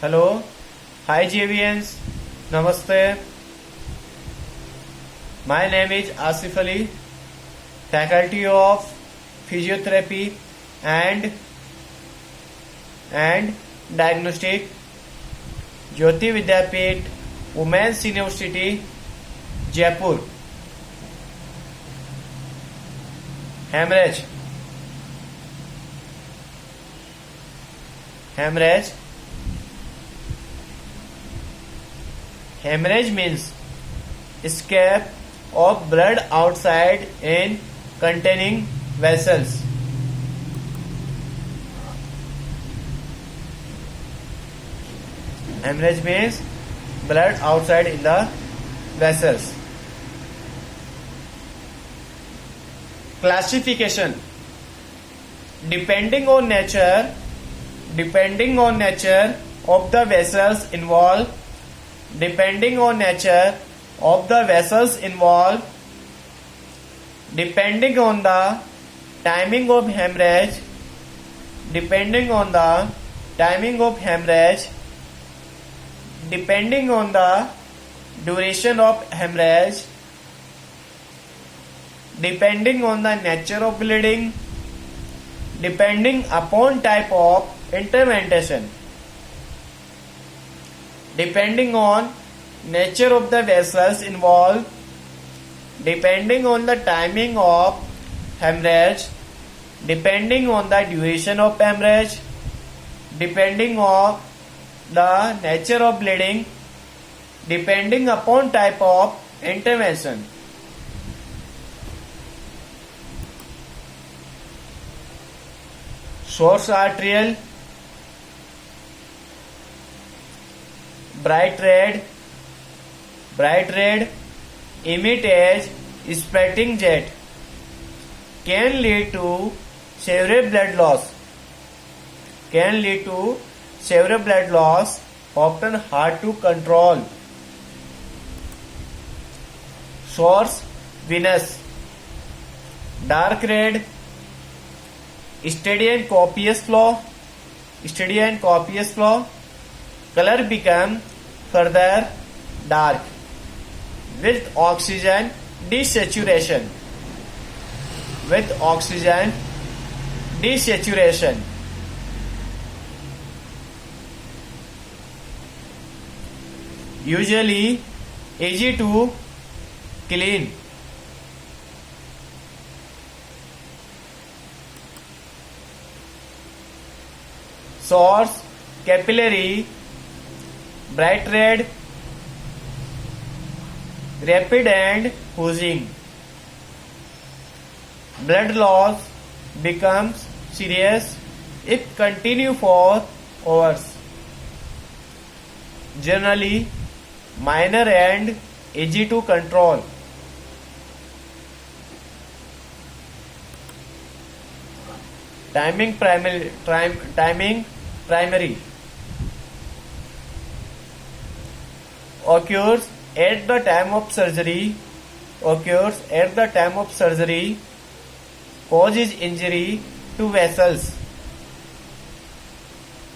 Hello, hi JVNs, Namaste. My name is Asif Ali, Faculty of Physiotherapy and Diagnostic, Jyoti Vidyapeeth, Women's University, Jaipur. Hemorrhage. Hemorrhage means escape of blood outside in containing vessels. Hemorrhage means blood outside in the vessels. Classification. Depending on nature of the vessels involved, depending on the timing of hemorrhage, depending on the duration of hemorrhage, depending on the nature of bleeding, depending upon type of intervention, depending on nature of the vessels involved, depending on the timing of hemorrhage, depending on the duration of hemorrhage, depending on the nature of bleeding, depending upon type of intervention. Source arterial, bright red emit as spurting jet, can lead to severe blood loss, often hard to control. Source venous, dark red, steady and copious flow, color become further dark with oxygen desaturation, usually easy to clean. Source capillary, bright red, rapid and oozing. Blood loss becomes serious if continue for hours. Generally minor and easy to control. Timing primary, occurs at the time of surgery, causes injury to vessels,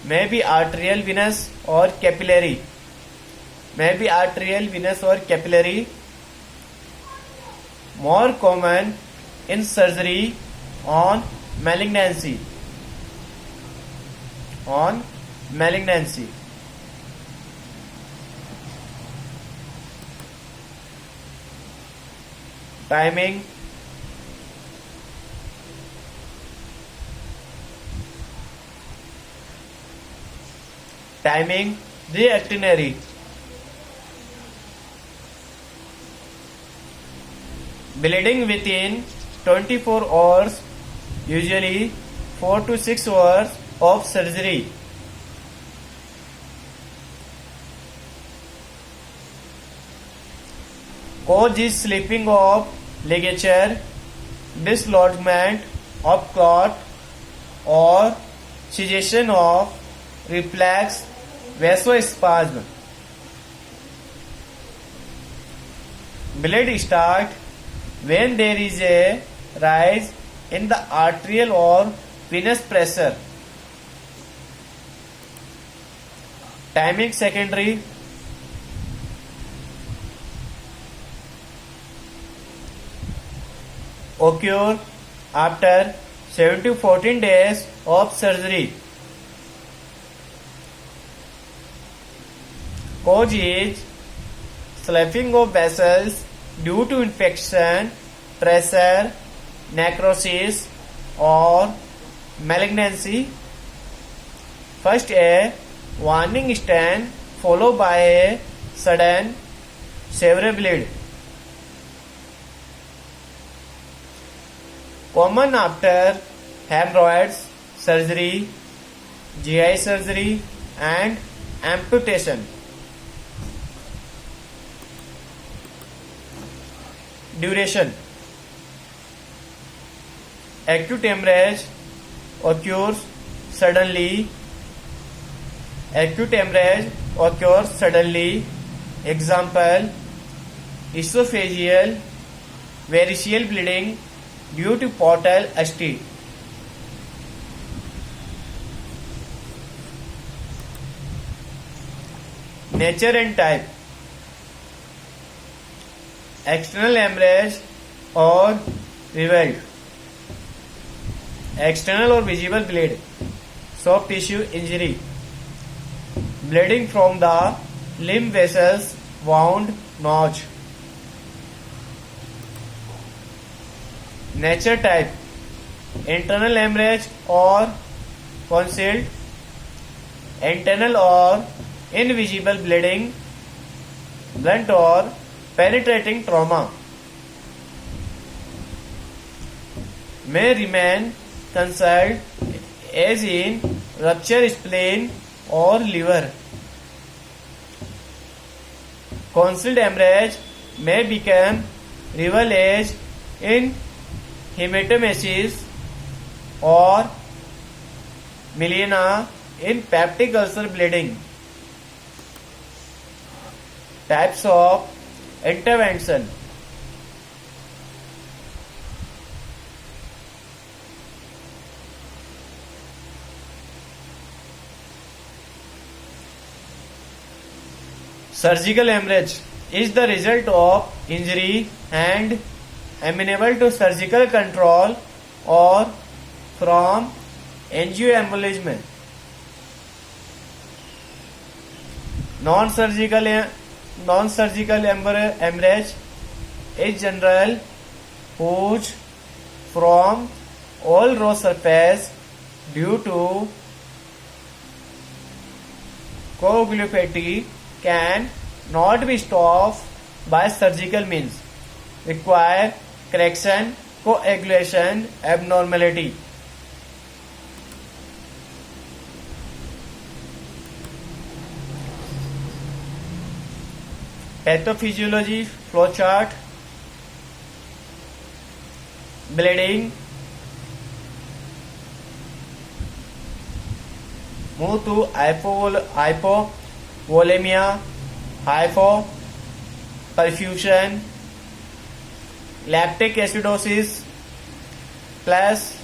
may be arterial, venous or capillary, more common in surgery on malignancy. Timing, reactionary, bleeding within 24 hours, usually 4 to 6 hours of surgery. Cause is slipping of ligature, dislodgement of clot or cessation of reflex vasospasm. Bleed start when there is a rise in the arterial or venous pressure. Timing secondary. Occur after 7 to 14 days of surgery. Cause is sloughing of vessels due to infection, pressure, necrosis or malignancy. First, a warning stain followed by a sudden severe bleed. Common after hemorrhoids, surgery, GI surgery and amputation. Duration. Acute hemorrhage occurs suddenly. Acute hemorrhage occurs suddenly. Example: esophageal variceal bleeding due to portal ST. Nature and type. External hemorrhage or revealed. External or visible bleed. Soft tissue injury. Bleeding from the limb vessels, wound, notch. Nature type. Internal hemorrhage or concealed. Internal or invisible bleeding. Blunt or penetrating trauma. May remain concealed as in rupture spleen or liver. Concealed hemorrhage may become revealed in hematemesis or melena in peptic ulcer bleeding. Types of intervention. Surgical hemorrhage is the result of injury and amenable to surgical control or from angioembolism. Non-surgical hemorrhage is general purge from all raw surface due to coagulopathy, can not be stopped by surgical means, require correction, coagulation abnormality. Pathophysiology flowchart. Bleeding. Move to hypovolemia, hypoperfusion, lactic acidosis plus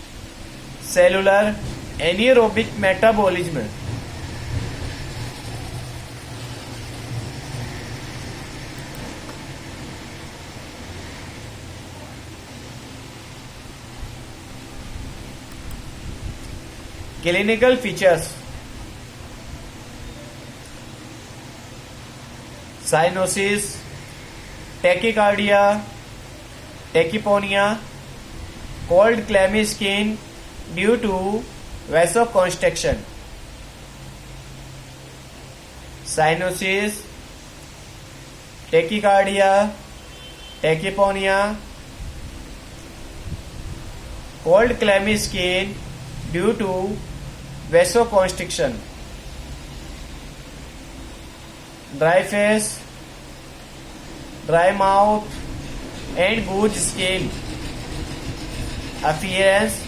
cellular anaerobic metabolism. Clinical features: cyanosis, tachycardia, tachypnea, cold clammy skin due to vasoconstriction. Cyanosis, tachycardia, tachypnea, cold clammy skin due to vasoconstriction. Dry face, dry mouth and goose skin appearance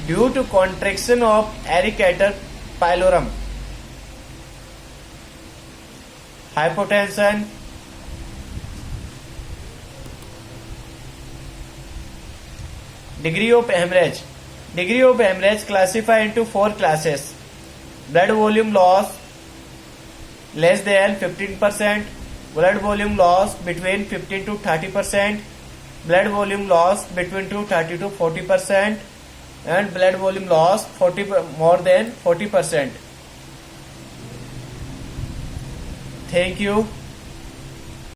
due to contraction of ericator pylorem. Hypotension, degree of hemorrhage. Degree of hemorrhage classified into 4 classes: blood volume loss, less than 15%, blood volume loss between 15 to 30%, blood volume loss between 30 to 40%, and blood volume loss more than 40%. Thank you.